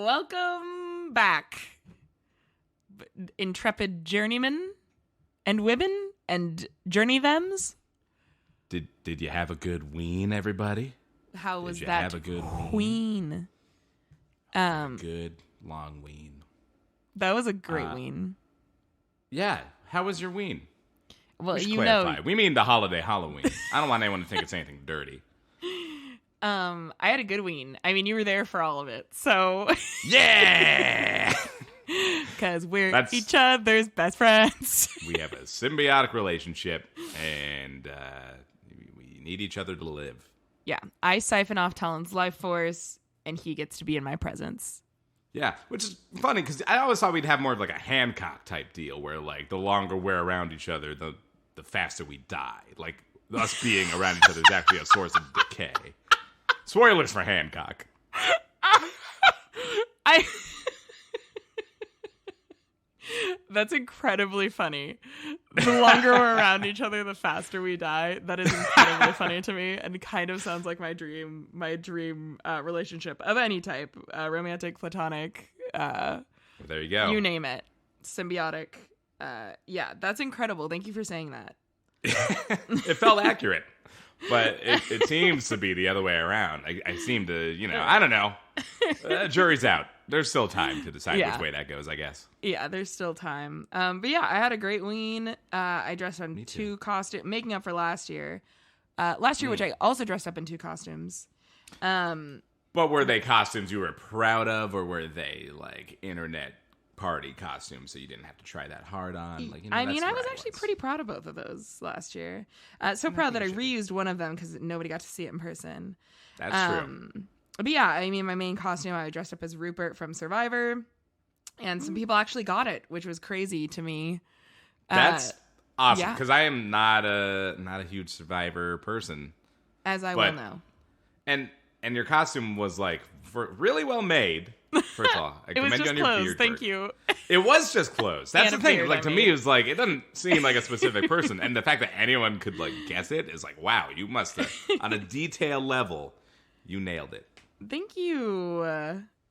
Welcome back, intrepid journeymen and women and journey thems. Did you have a good ween, everybody? How was Did you that have a good queen? Good long ween. That was a great ween. Yeah. How was your ween? Well, you clarify. We mean the holiday Halloween. I don't want anyone to think it's anything dirty. I had a good ween. I mean, you were there for all of it, so yeah. Because we're each other's best friends. We have a symbiotic relationship, and we need each other to live. Yeah, I siphon off Talon's life force, and he gets to be in my presence. Yeah, which is funny, because I always thought we'd have more of like a Hancock type deal, where like the longer we're around each other, the faster we die. Like us being around each other is actually a source of decay. Spoilers for Hancock. That's incredibly funny. The longer we're around each other, the faster we die. That is incredibly funny to me, and kind of sounds like my dream relationship of any type, romantic, platonic. There you go. You name it, symbiotic. Yeah, that's incredible. Thank you for saying that. It felt accurate, but it seems to be the other way around. I seem to, I don't know. Jury's out. There's still time to decide which way that goes, I guess. Yeah, there's still time. But yeah, I had a great ween. I dressed on two costumes, making up for last year. Which I also dressed up in two costumes. But were they costumes you were proud of, or were they like internet party costumes so you didn't have to try that hard on? I was actually pretty proud of both of those last year. So proud that I reused one of them because nobody got to see it in person. That's true. But yeah, I mean, my main costume, I dressed up as Rupert from Survivor, and some people actually got it, which was crazy to me. That's awesome, because I am not a huge Survivor person, as I will know. And your costume was like really well made. First of all, I commend you on your beard. Thank you. It was just clothes. That's the thing. Beard, like to me, it was like it doesn't seem like a specific person, and the fact that anyone could like guess it is like, wow, you must have on a detail level, you nailed it. Thank you.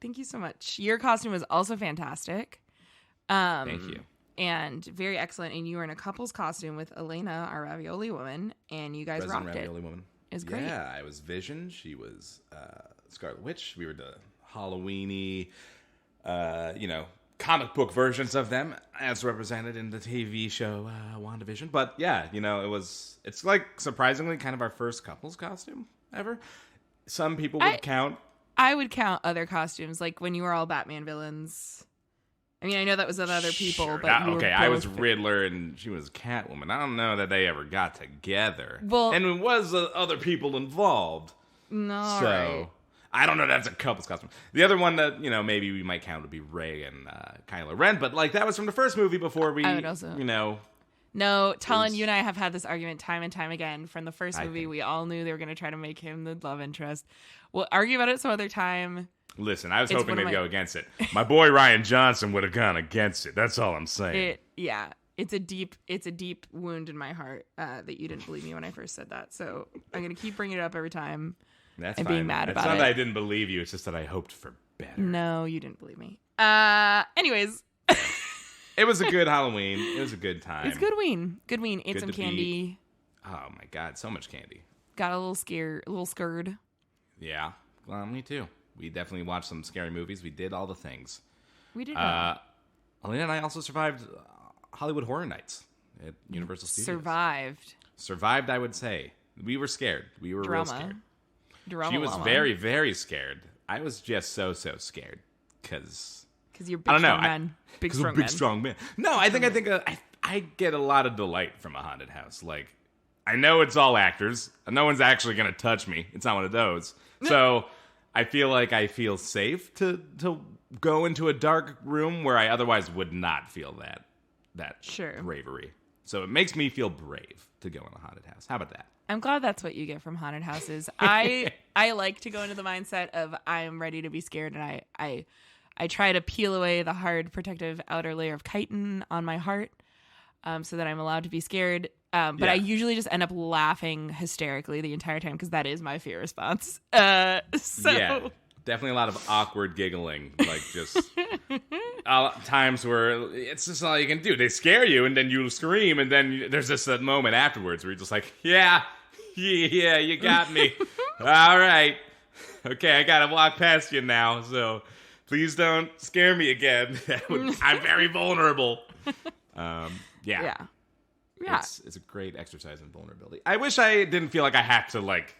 Thank you so much. Your costume was also fantastic. Thank you. And very excellent. And you were in a couple's costume with Elena, our ravioli woman, and you guys rocked ravioli it. Woman. It was great. Yeah, I was Vision. She was Scarlet Witch. We were the Halloween-y, comic book versions of them, as represented in the TV show WandaVision. But yeah, it's like surprisingly kind of our first couple's costume ever. Some people would count. I would count other costumes, like when you were all Batman villains. I mean, I know that was with other people, but I was Riddler and she was Catwoman. I don't know that they ever got together. Well, and it was other people involved. No, so right. I don't know. That's a couple's costume. The other one that maybe we might count would be Rey and Kylo Ren, but like that was from the first movie before we. I would also. No, Talon, you and I have had this argument time and time again. From the first movie, we all knew they were going to try to make him the love interest. We'll argue about it some other time. Listen, I was hoping they'd go against it. My boy Ryan Johnson would have gone against it. That's all I'm saying. It's a deep wound in my heart that you didn't believe me when I first said that. So I'm going to keep bringing it up every time. That's and fine. being mad about it. It's not that I didn't believe you. It's just that I hoped for better. No, you didn't believe me. Anyways. It was a good Halloween. It was a good time. It's good ween. Good ween. Ate some candy. Oh my God, so much candy. Got a little scared. Yeah. Well, me too. We definitely watched some scary movies. We did all the things. We did. Elena and I also survived Hollywood Horror Nights at Universal Studios. Survived, I would say. We were scared. We were real scared. She was very, very scared. I was just so scared because you're big, strong man. Big strong man. No, I think I get a lot of delight from a haunted house. Like, I know it's all actors. And no one's actually going to touch me. It's not one of those. So I feel like I feel safe to go into a dark room where I otherwise would not feel that bravery. So it makes me feel brave to go in a haunted house. How about that? I'm glad that's what you get from haunted houses. I like to go into the mindset of I'm ready to be scared, and I try to peel away the hard protective outer layer of chitin on my heart so that I'm allowed to be scared. But I usually just end up laughing hysterically the entire time because that is my fear response. Definitely a lot of awkward giggling, like just times where it's just all you can do. They scare you, and then you scream, and then there's just that moment afterwards where you're just like, yeah, you got me. All right. Okay, I gotta walk past you now, so please don't scare me again. I'm very vulnerable. Yeah. It's a great exercise in vulnerability. I wish I didn't feel like I had to, like...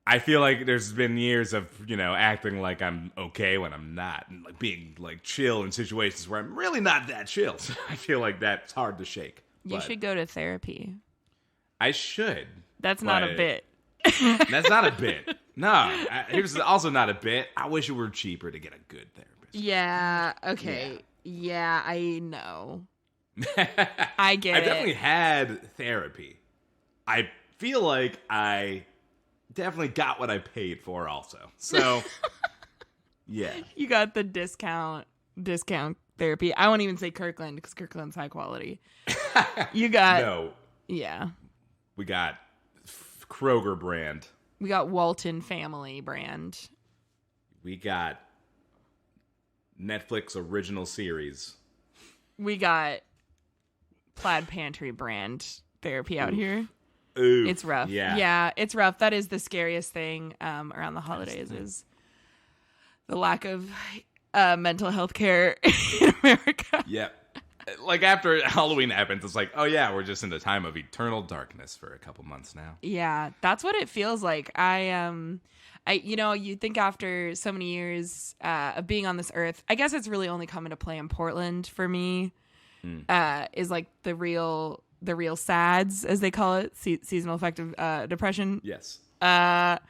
I feel like there's been years of, acting like I'm okay when I'm not. And like being, like, chill in situations where I'm really not that chill. So I feel like that's hard to shake. You should go to therapy. I should. That's not a bit. That's not a bit. No. Here's also not a bit. I wish it were cheaper to get a good therapist. Yeah. Okay. Yeah, I know. I get it. I definitely had therapy. I feel like I definitely got what I paid for also. So, yeah. You got the discount therapy. I won't even say Kirkland because Kirkland's high quality. You got... No. Yeah. We got Kroger brand. We got Walton Family brand. We got Netflix original series. We got Plaid Pantry brand therapy out here. Ooh, it's rough. Yeah, it's rough. That is the scariest thing around the holidays is the lack of mental health care in America. Yep. Like after Halloween happens, it's like, oh yeah, we're just in the time of eternal darkness for a couple months now. Yeah, that's what it feels like. You think after so many years of being on this earth, I guess it's really only come into play in Portland for me. Is like the real SADS, as they call it, seasonal affective depression. Yes. That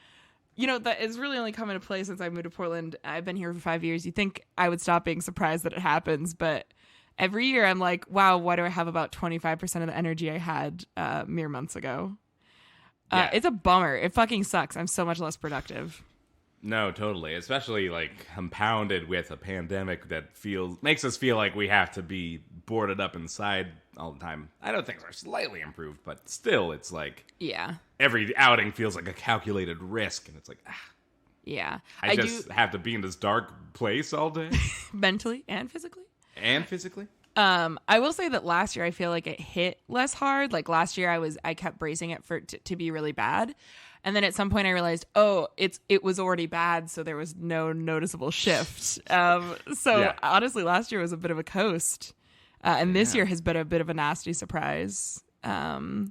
it's really only come into play since I moved to Portland. I've been here for 5 years. You think I would stop being surprised that it happens, but every year I'm like, wow, why do I have about 25% of the energy I had mere months ago? It's a bummer. It fucking sucks. I'm so much less productive. No, totally. Especially like compounded with a pandemic that makes us feel like we have to be boarded up inside all the time. I know things are slightly improved, but still, it's like every outing feels like a calculated risk, and it's like yeah, I just have to be in this dark place all day, mentally and physically. I will say that last year I feel like it hit less hard. Like last year I kept bracing it for to be really bad. And then at some point I realized, it was already bad, so there was no noticeable shift. Honestly, last year was a bit of a coast. And this year has been a bit of a nasty surprise. I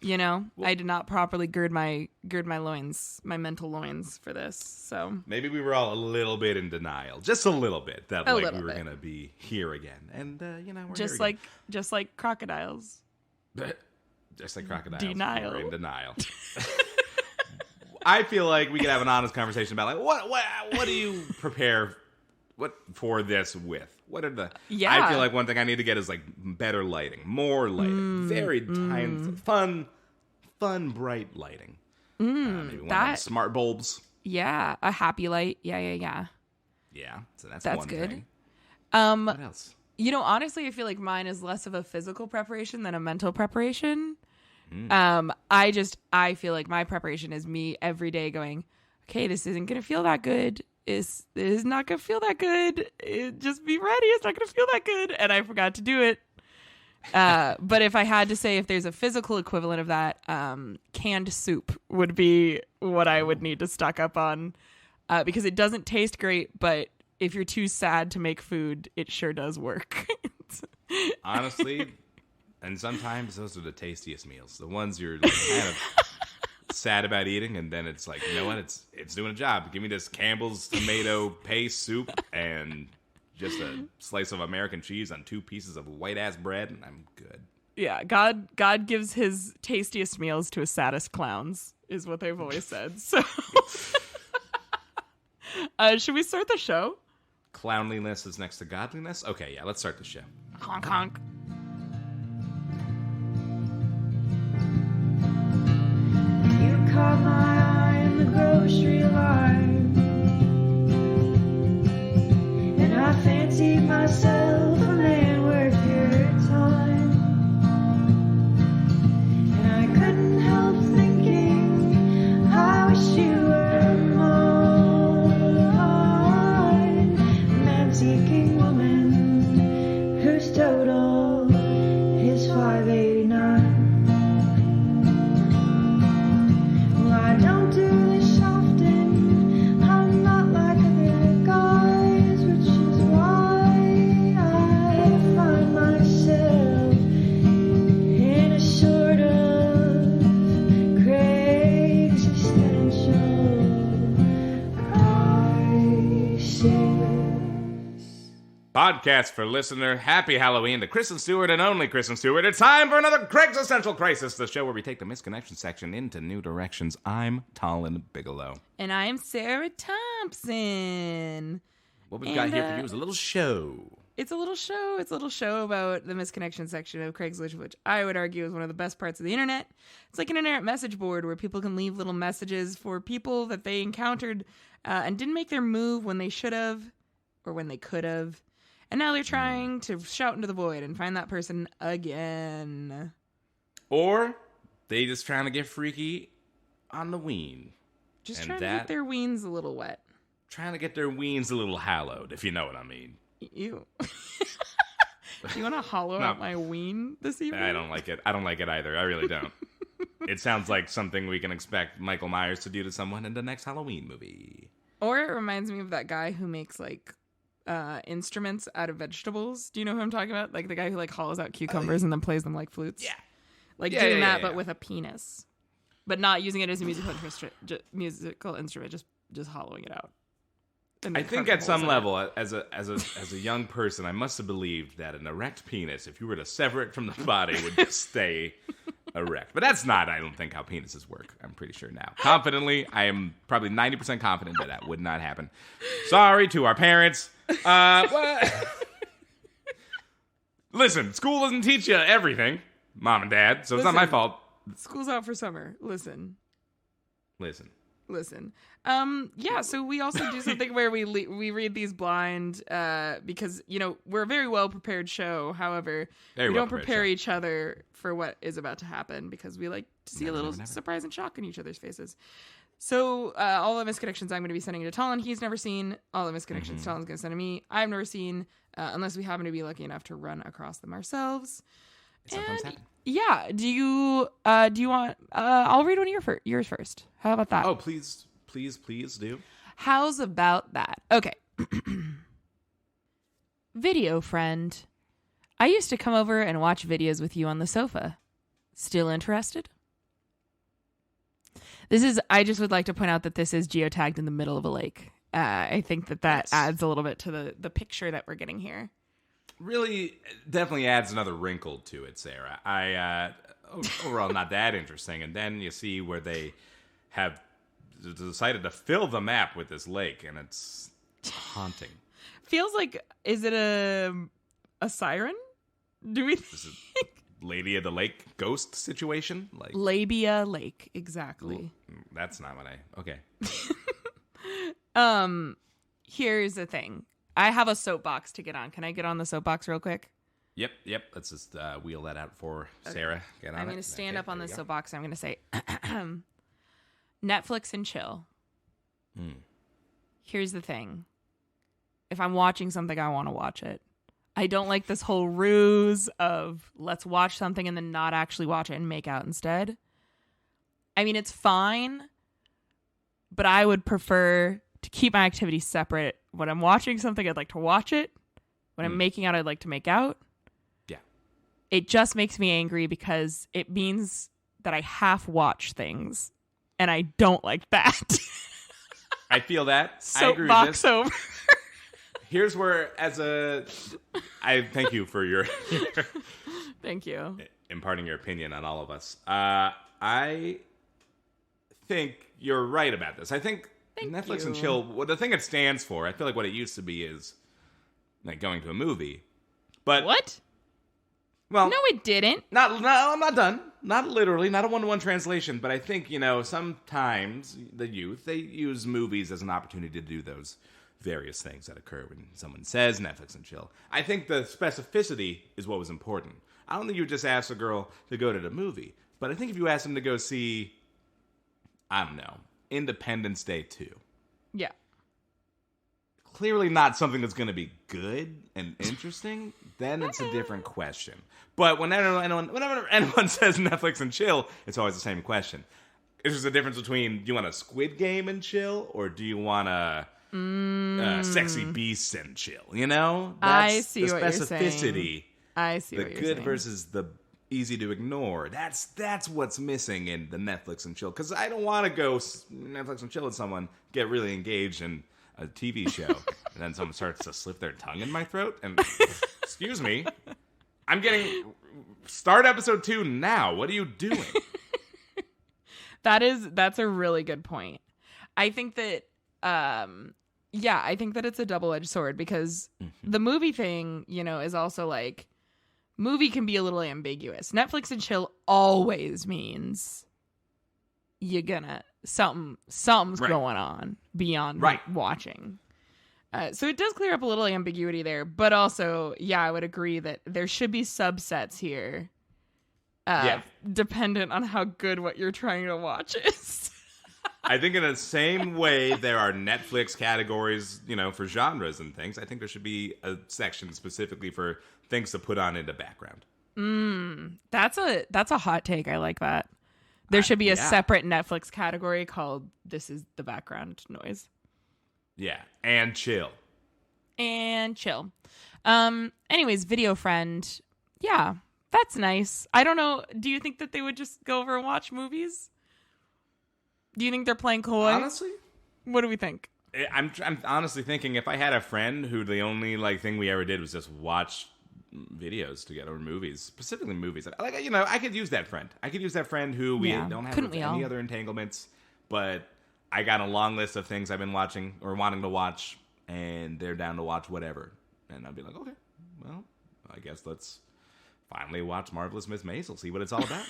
did not properly gird my loins, my mental loins for this. So maybe we were all a little bit in denial, just a little bit, that we were going to be here again. And we're just here just like crocodiles. Just like crocodiles. Denial. We're in denial. I feel like we could have an honest conversation about like what do you prepare for this with? What are the? Yeah. I feel like one thing I need to get is like better lighting, more lighting, very tiny, fun, bright lighting. Maybe one of smart bulbs. Yeah, a happy light. Yeah. Yeah, so that's one good. thing. What else? Honestly, I feel like mine is less of a physical preparation than a mental preparation. I feel like my preparation is me every day going, okay, this isn't going to feel that good. This is not going to feel that good. Just be ready. It's not going to feel that good. And I forgot to do it. But if I had to say if there's a physical equivalent of that, canned soup would be what I would need to stock up on because it doesn't taste great, but if you're too sad to make food, it sure does work. Honestly, and sometimes those are the tastiest meals. The ones you're like kind of sad about eating, and then it's like, you know what? It's doing a job. Give me this Campbell's tomato paste soup and just a slice of American cheese on 2 pieces of white-ass bread, and I'm good. Yeah, God gives his tastiest meals to his saddest clowns, is what they've always said. So, should we start the show? Clownliness is next to godliness? Okay, yeah, let's start the show. Honk, honk. You caught my eye in the grocery line, and I fancied myself a man worth your time, and I couldn't help thinking I wish you were mine. Podcast for listener. Happy Halloween to Kristen Stewart and only Kristen Stewart. It's time for another Craigslist Central Crisis, the show where we take the misconnection section into new directions. I'm Talon Bigelow. And I'm Sarah Thompson. What we've got here for you is a little show. It's a little show. It's a little show about the misconnection section of Craigslist, which I would argue is one of the best parts of the internet. It's like an internet message board where people can leave little messages for people that they encountered and didn't make their move when they should have or when they could have. And now they're trying to shout into the void and find that person again. Or they just trying to get freaky on the ween. Just trying to get their weens a little wet. Trying to get their weens a little hallowed, if you know what I mean. Ew. You want to hollow out my ween this evening? I don't like it. I don't like it either. I really don't. It sounds like something we can expect Michael Myers to do to someone in the next Halloween movie. Or it reminds me of that guy who makes like instruments out of vegetables. Do you know who I'm talking about? Like the guy who like hollows out cucumbers and then plays them like flutes. Yeah. Like doing that, but with a penis, but not using it as a musical instrument. Just hollowing it out. I think at some level, as a young person, I must have believed that an erect penis, if you were to sever it from the body, would just stay erect. But that's not, I don't think, how penises work. I'm pretty sure now. Confidently, I am probably 90% confident that would not happen. Sorry to our parents. Listen, school doesn't teach you everything, Mom and Dad, so it's not my fault. School's out for summer. Listen. Yeah, so we also do something where we read these blind because, you know, we're a very well-prepared show. However, we don't prepare each other for what is about to happen because we like to see a little surprise and shock in each other's faces. So all the misconnections I'm going to be sending to Talon, he's never seen. All the misconnections Talon's going to send to me, I've never seen, unless we happen to be lucky enough to run across them ourselves. Sometimes happen. Yeah, do you want, I'll read one of yours first. How about that? Oh, please do. How's about that? Okay. Video friend. I used to come over and watch videos with you on the sofa. Still interested? I just would like to point out that this is geotagged in the middle of a lake. I think that adds a little bit to the picture that we're getting here. Really, definitely adds another wrinkle to it, Sarah. Overall, not that interesting. And then you see where they have decided to fill the map with this lake, and it's haunting. Feels like, is it a siren? Do we think? This is Lady of the Lake ghost situation? Like Labia Lake, exactly. That's not what okay. Here's the thing. I have a soapbox to get on. Can I get on the soapbox real quick? Yep. Let's just wheel that out for Sarah. Get on I'm going to stand up on the soapbox. I'm going to say Netflix and chill. Here's the thing. If I'm watching something, I want to watch it. I don't like this whole ruse of let's watch something and then not actually watch it and make out instead. I mean, it's fine, but I would prefer to keep my activities separate. When I'm watching something, I'd like to watch it. When I'm making out, I'd like to make out. Yeah. It just makes me angry because it means that I half watch things, and I don't like that. I feel that. I agree with this. Soapbox over. Here's where, I thank you for your Thank you. Imparting your opinion on all of us. I think you're right about this. I think Netflix and chill, the thing it stands for, I feel like what it used to be is like going to a movie. But what? Well, no, it didn't. No, I'm not done. Not literally, not a one-to-one translation, but I think, sometimes the youth, they use movies as an opportunity to do those various things that occur when someone says Netflix and chill. I think the specificity is what was important. I don't think you just ask a girl to go to the movie, but I think if you ask them to go see, I don't know, Independence Day 2. Yeah. Clearly not something that's going to be good and interesting, then it's a different question. But whenever anyone says Netflix and chill, it's always the same question. Is there a difference between, do you want a Squid Game and chill, or do you want a Sexy Beasts and chill? That's I see the what you're specificity. I see the what you're good saying. versus the easy to ignore. That's what's missing in the Netflix and chill. Because I don't want to go Netflix and chill with someone, get really engaged in a TV show, And then someone starts to slip their tongue in my throat. And, excuse me, I'm getting... Start episode 2 now. What are you doing? That's a really good point. I think that, I think that it's a double-edged sword because the movie thing, is also like, movie can be a little ambiguous. Netflix and chill always means you're gonna, something's going on beyond watching. So it does clear up a little ambiguity there, but also, I would agree that there should be subsets here. Dependent on how good what you're trying to watch is. I think in the same way there are Netflix categories, for genres and things, I think there should be a section specifically for things to put on in the background. That's a hot take. I like that. There should be a separate Netflix category called "This is the background noise." Yeah, and chill. Anyways, Video Friend. Yeah, that's nice. I don't know. Do you think that they would just go over and watch movies? Do you think they're playing coy? Honestly? What do we think? I'm honestly thinking if I had a friend who the only thing we ever did was just watch videos together, or movies, specifically movies. I could use that friend. I could use that friend who we don't have any other entanglements, but I got a long list of things I've been watching or wanting to watch, and they're down to watch whatever. And I'd be like, okay, well, I guess let's finally watch Marvelous Miss Maisel, see what it's all about.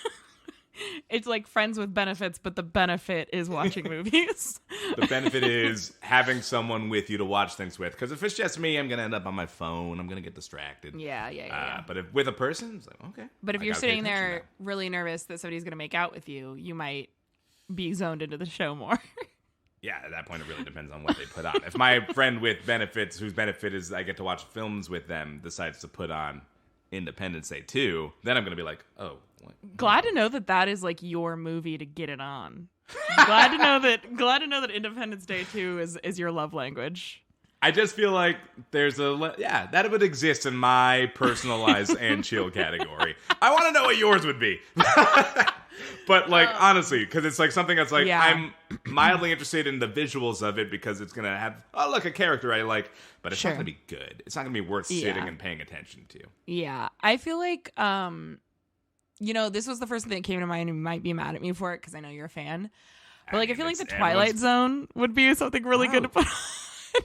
It's like Friends with benefits, but the benefit is watching movies. The benefit is having someone with you to watch things with. Because if it's just me, I'm going to end up on my phone. I'm going to get distracted. Yeah. But if with a person, it's like, okay. But if you're sitting there really nervous that somebody's going to make out with you, you might be zoned into the show more. Yeah, at that point, it really depends on what they put on. If my friend with benefits, whose benefit is I get to watch films with them, decides to put on Independence Day 2, then I'm going to be like, oh. What? Glad to know that is like your movie to get it on. Glad to know that Independence Day 2 is your love language. I just feel like there's that would exist in my personalized and chill category. I want to know what yours would be. But honestly, because it's like something that's like I'm mildly interested in the visuals of it because it's gonna have a character I like, but it's not gonna be good. It's not gonna be worth sitting and paying attention to. Yeah, I feel like this was the first thing that came to mind. And you might be mad at me for it because I know you're a fan. But I feel like the Twilight Zone would be something really good to put on.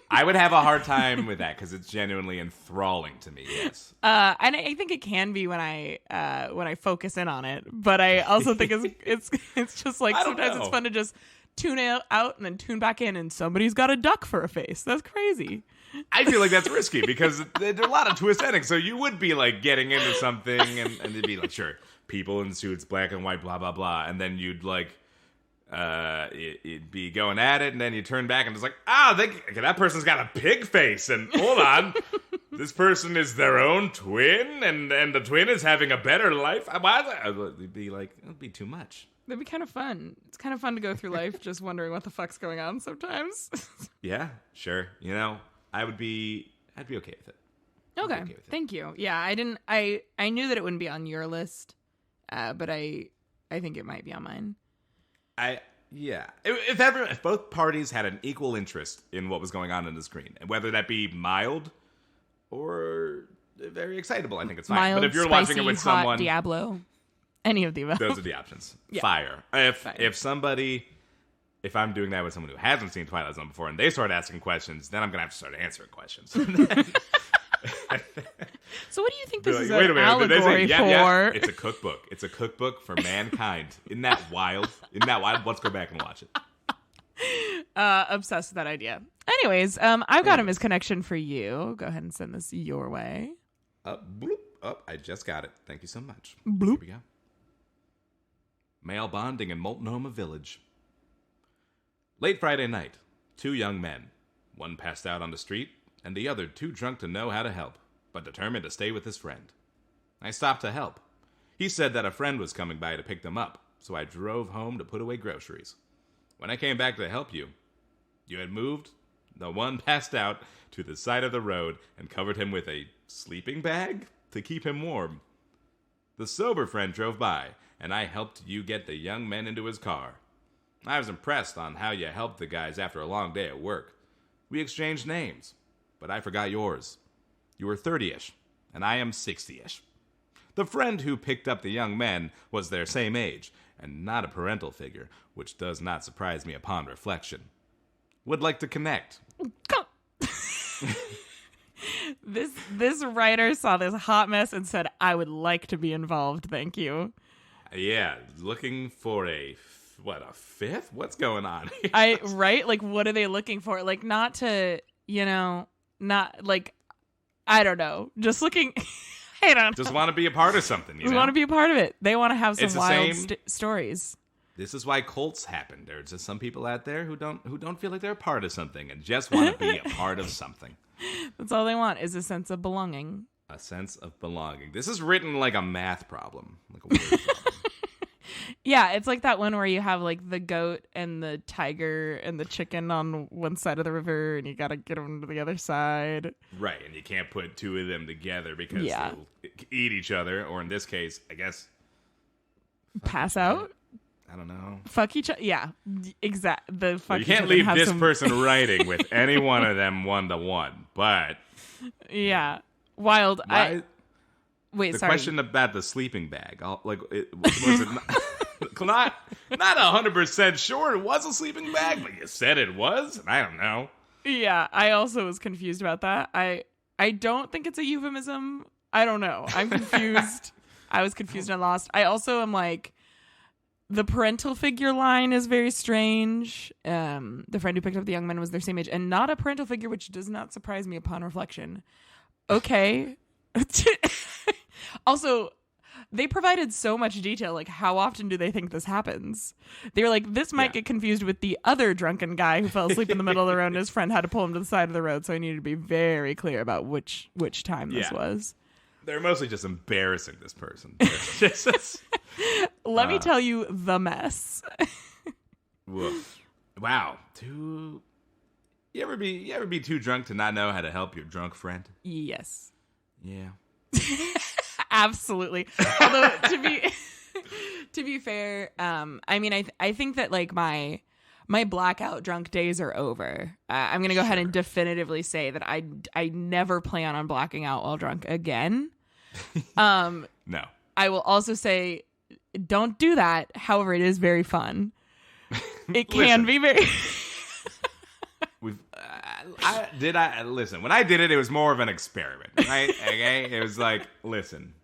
I would have a hard time with that because it's genuinely enthralling to me. Yes, and I think it can be when I focus in on it. But I also think it's just like sometimes it's fun to just tune out and then tune back in, and somebody's got a duck for a face. That's crazy. I feel like that's risky because there are a lot of twist endings. So you would be getting into something, and it'd be sure, people in suits, black and white, blah blah blah, and then you'd it'd be going at it, and then you turn back and it's like, that person's got a pig face, and hold on, this person is their own twin, and the twin is having a better life. It'd be too much. That'd be kind of fun. It's kind of fun to go through life just wondering what the fuck's going on sometimes. Yeah, sure. I'd be okay with it. Okay, thank you. Yeah, I knew that it wouldn't be on your list, but I think it might be on mine. If both parties had an equal interest in what was going on the screen, and whether that be mild or very excitable, I think it's fine. Mild, but if you're spicy, watching it with hot, someone, Diablo, any of the above, those are the options. Yeah. Fire. If I'm doing that with someone who hasn't seen Twilight Zone before and they start asking questions, then I'm gonna have to start answering questions. So what do you think this is an allegory for? Yeah, it's a cookbook. It's a cookbook for mankind. Isn't that wild? Let's go back and watch it. Obsessed with that idea. Anyways, I've got a misconnection for you. Go ahead and send this your way. Bloop. Oh, I just got it. Thank you so much. Bloop. Here we go. Male bonding in Multnomah Village. Late Friday night, 2 young men. One passed out on the street, and the other too drunk to know how to help, but determined to stay with his friend. I stopped to help. He said that a friend was coming by to pick them up, so I drove home to put away groceries. When I came back to help you had moved the one passed out to the side of the road and covered him with a sleeping bag to keep him warm. The sober friend drove by, and I helped you get the young men into his car. I was impressed on how you helped the guys after a long day at work. We exchanged names. but I forgot yours. You were 30-ish, and I am 60-ish. The friend who picked up the young men was their same age, and not a parental figure, which does not surprise me upon reflection. Would like to connect. This writer saw this hot mess and said, I would like to be involved, thank you. Yeah, looking for a fifth? What's going on? Right? Like, what are they looking for? Like, not to, not like, I don't know. Just looking, I don't know. Just want to be a part of something, Just want to be a part of it. They want to have some It's the wild same- stories. This is why cults happen. There's just some people out there who don't feel like they're a part of something and just want to be a part of something. That's all they want is a sense of belonging. A sense of belonging. This is written like a math problem, like a word problem. Yeah, it's like that one where you have like the goat and the tiger and the chicken on one side of the river, and you got to get them to the other side. Right, and you can't put two of them together because Yeah. they'll eat each other, or in this case, I guess, Pass out? I don't know. Fuck each other? Yeah, exact. The fuck. You can't leave this person writing with any one of them 1-to-1, but Yeah, wild. why, Wait, the sorry. question about the sleeping bag, was it not 100% sure it was a sleeping bag, but you said it was, and I don't know. Yeah, I also was confused about that. I don't think it's a euphemism. I don't know. I'm confused. I was confused and lost. I also am like, the parental figure line is very strange. The friend who picked up the young men was their same age, and not a parental figure, which does not surprise me upon reflection. Okay. Also, they provided so much detail. Like, how often do they think this happens? They were like, this might get confused with the other drunken guy who fell asleep in the middle of the road, and his friend had to pull him to the side of the road. So I needed to be very clear about which time this was. They're mostly just embarrassing this person. Let me tell you the mess. Woof. Wow. You ever be too drunk to not know how to help your drunk friend? Yes. Yeah. Absolutely. Although to be fair, I mean, I think that like my blackout drunk days are over. I'm gonna go ahead and definitively say that I never plan on blacking out while drunk again. No. I will also say, don't do that. However, it is very fun. It can be very. Listen, when I did it, it was more of an experiment, right? Okay, it was like, listen,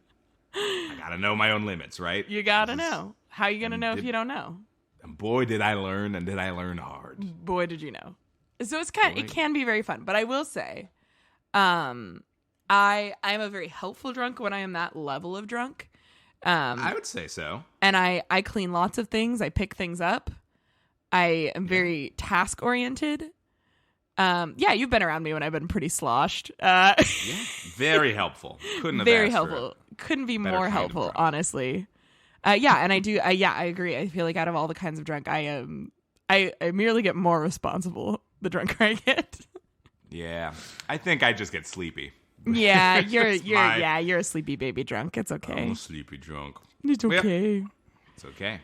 I gotta know my own limits, right? You gotta know. How you gonna know if you don't know? And boy, did I learn, and did I learn hard. Boy, did you know. So it can be very fun. But I will say, I'm a very helpful drunk when I am that level of drunk. I would say so. And I clean lots of things. I pick things up. I am very task oriented. Yeah, you've been around me when I've been pretty sloshed. Yeah, very helpful. Couldn't have very asked helpful. Couldn't be more kind of helpful, drunk. honestly. Yeah, and I do. I agree. I feel like out of all the kinds of drunk, I merely get more responsible the drunker I get. Yeah, I think I just get sleepy. Yeah, you're a sleepy baby drunk. It's okay. I'm a sleepy drunk. It's okay. It's okay.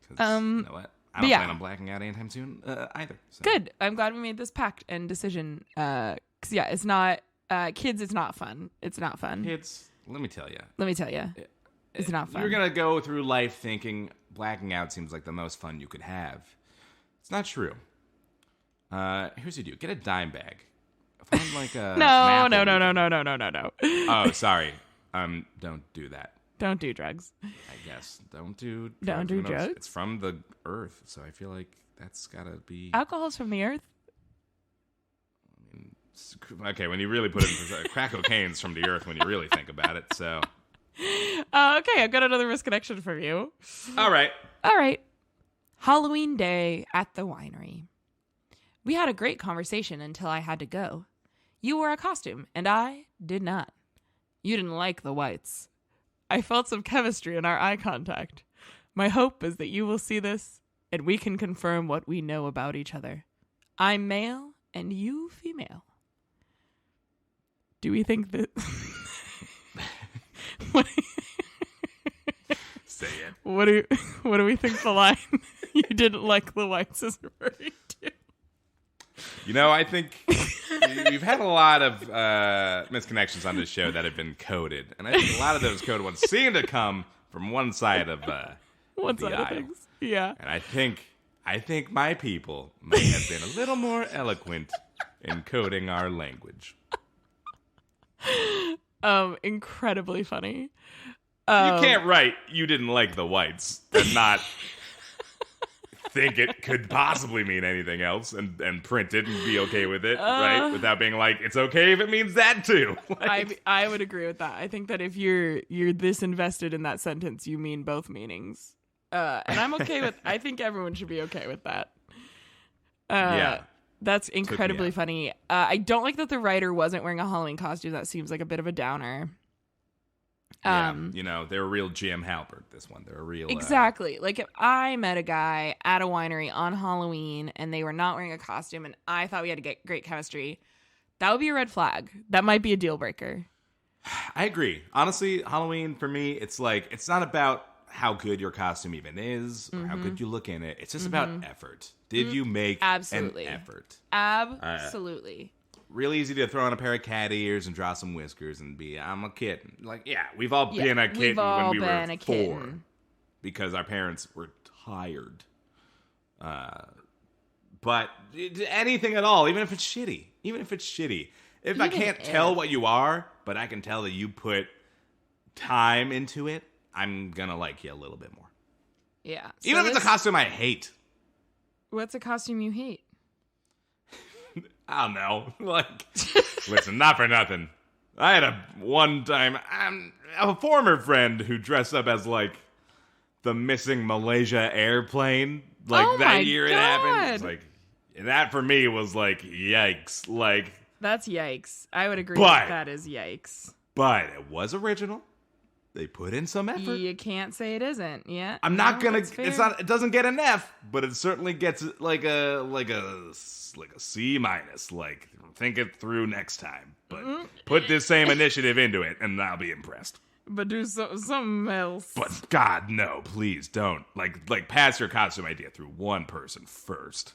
'Cause you know what? I don't plan on blacking out anytime soon either. So. Good. I'm glad we made this pact and decision. 'Cause yeah, it's not kids. It's not fun. It's not fun. Let me tell you. It's not fun. You're gonna go through life thinking blacking out seems like the most fun you could have. It's not true. Here's what you do: get a dime bag. Find like a No. Oh, sorry. Don't do that. Don't do drugs. I guess don't do drugs. It's from the earth, so I feel like that's gotta be Alcohol's from the earth. okay. When you really put it in crack cocaine's from the earth, when you really think about it. So Okay, I've got another misconnection for you. all right. Halloween day at the winery. We had a great conversation until I had to go. You wore a costume, and I did not. You didn't like the whites. I felt some chemistry in our eye contact. My hope is that you will see this, and we can confirm what we know about each other. I'm male, and you female. Do we think that... Say it. What do we think the line you didn't like the whites is referring to? You know, I think we've had a lot of misconnections on this show that have been coded, and I think a lot of those coded ones seem to come from one side of One the side aisle. of things. Yeah. And I think my people may have been a little more eloquent in coding our language. Incredibly funny. You can't write "you didn't like the whites" and not think it could possibly mean anything else, and print it and be okay with it, right? Without being like, it's okay if it means that too. Like, I would agree with that. I think that if you're this invested in that sentence, you mean both meanings. And I'm okay with. I think everyone should be okay with that. yeah. That's incredibly funny. I don't like that the writer wasn't wearing a Halloween costume. That seems like a bit of a downer. Yeah, they're a real Jim Halpert, this one. They're a real... Exactly. Like, if I met a guy at a winery on Halloween and they were not wearing a costume and I thought we had great chemistry, that would be a red flag. That might be a deal breaker. I agree. Honestly, Halloween, for me, it's like, it's not about how good your costume even is or how good you look in it. It's just about effort. Did you make an effort? Absolutely. Real easy to throw on a pair of cat ears and draw some whiskers and be, I'm a kitten. Like, yeah, we've all been a kitten when we were 4 because our parents were tired. But anything at all, even if it's shitty, if I can't tell what you are, but I can tell that you put time into it, I'm gonna like you a little bit more. Yeah. Even if it's a costume I hate. What's a costume you hate? I don't know. Like, listen, not for nothing. I had one time, a former friend who dressed up as, like, the missing Malaysia airplane. Like, that year it happened. It's like, that for me was like, yikes. Like, that's yikes. I would agree that is yikes. But it was original. They put in some effort. You can't say it isn't. Yeah. I'm not gonna. It's not. It doesn't get an F, but it certainly gets like a C minus. Like, think it through next time. But put this same initiative into it, and I'll be impressed. But do something else. But God, no, please don't. Like pass your costume idea through one person first.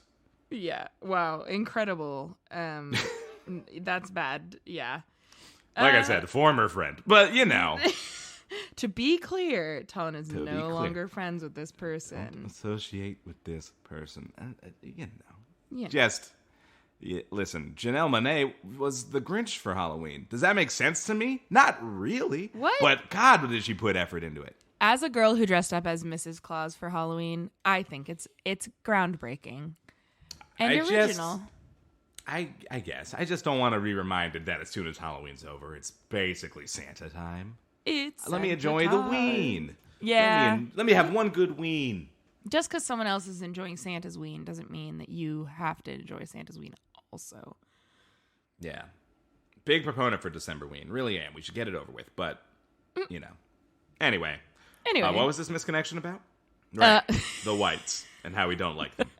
Yeah. Wow. Incredible. That's bad. Yeah. Like I said, former friend, but you know. To be clear, Talon is no longer friends with this person. Don't associate with this person. You know. Yeah. Just, listen, Janelle Monáe was the Grinch for Halloween. Does that make sense to me? Not really. What? But God, did she put effort into it. As a girl who dressed up as Mrs. Claus for Halloween, I think it's groundbreaking and original. I guess. I just don't want to be reminded that as soon as Halloween's over, it's basically Santa time. Let me enjoy the ween. Yeah. Let me have one good ween. Just because someone else is enjoying Santa's ween doesn't mean that you have to enjoy Santa's ween also. Yeah. Big proponent for December ween. Really am. We should get it over with. But, you know. Anyway. What was this misconnection about? Right. The whites and how we don't like them.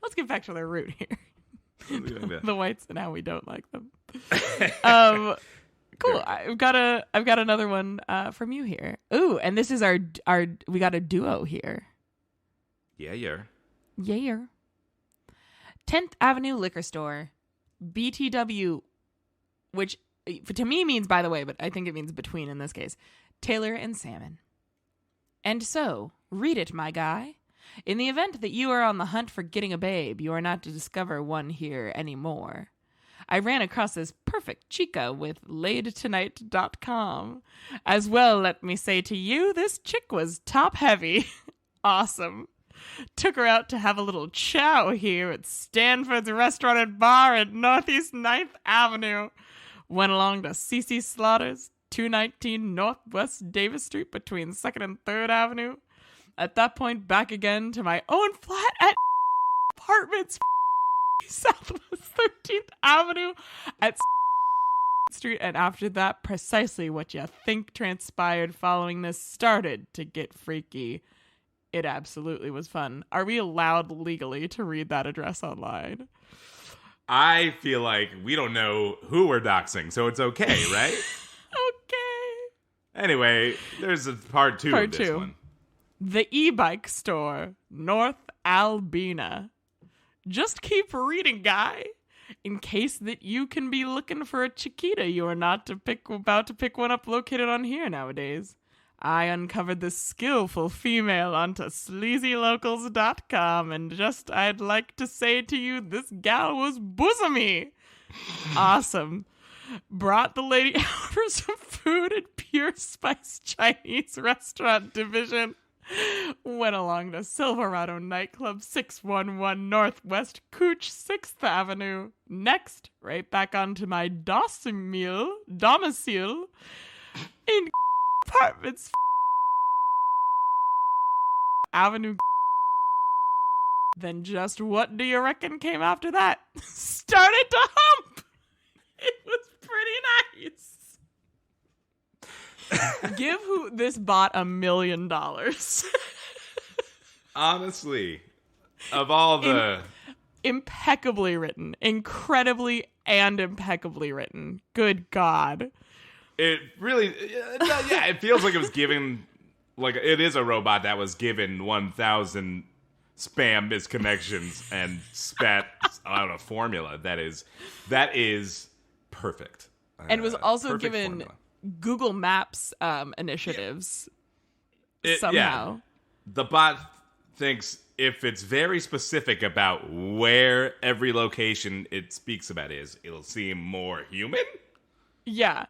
Let's get back to the root here. The whites and how we don't like them. Cool. I've got another one from you here. Ooh, and this is our we got a duo here. Yeah. 10th Avenue Liquor Store, BTW, which to me means by the way, but I think it means between in this case, Taylor and Salmon. And so, read it, my guy. In the event that you are on the hunt for getting a babe, you are not to discover one here anymore. I ran across this perfect chica with laidtonight.com. As well, let me say to you, this chick was top heavy. Awesome. Took her out to have a little chow here at Stanford's Restaurant and Bar at Northeast 9th Avenue. Went along to CC Slaughter's, 219 Northwest Davis Street between 2nd and 3rd Avenue. At that point, back again to my own flat at Apartments, Southwest 13th Avenue at Street. And after that, precisely what you think transpired following this started to get freaky. It absolutely was fun. Are we allowed legally to read that address online? I feel like we don't know who we're doxing, so it's okay, right? Okay. Anyway, there's a part two of this one. The e-bike store, North Albina. Just keep reading, guy. In case that you can be looking for a Chiquita, you are not about to pick one up located on here nowadays. I uncovered this skillful female onto sleazylocals.com, and I'd like to say to you, this gal was bosomy. Awesome. Brought the lady out for some food at Pure Spice Chinese Restaurant Division. Went along to Silverado Nightclub, 611 Northwest Cooch, 6th Avenue. Next, right back onto my domicile in apartments Avenue. Then just what do you reckon came after that? Started to hump. It was pretty nice. Give this bot $1 million. Honestly, of all the... Impeccably written. Incredibly and impeccably written. Good God. It really... yeah, it feels like it was given... Like, it is a robot that was given 1,000 spam misconnections and spat out a formula that is perfect. And was also Perfect given... formula. Google Maps initiatives somehow. Yeah. The bot thinks if it's very specific about where every location it speaks about is, it'll seem more human. Yeah,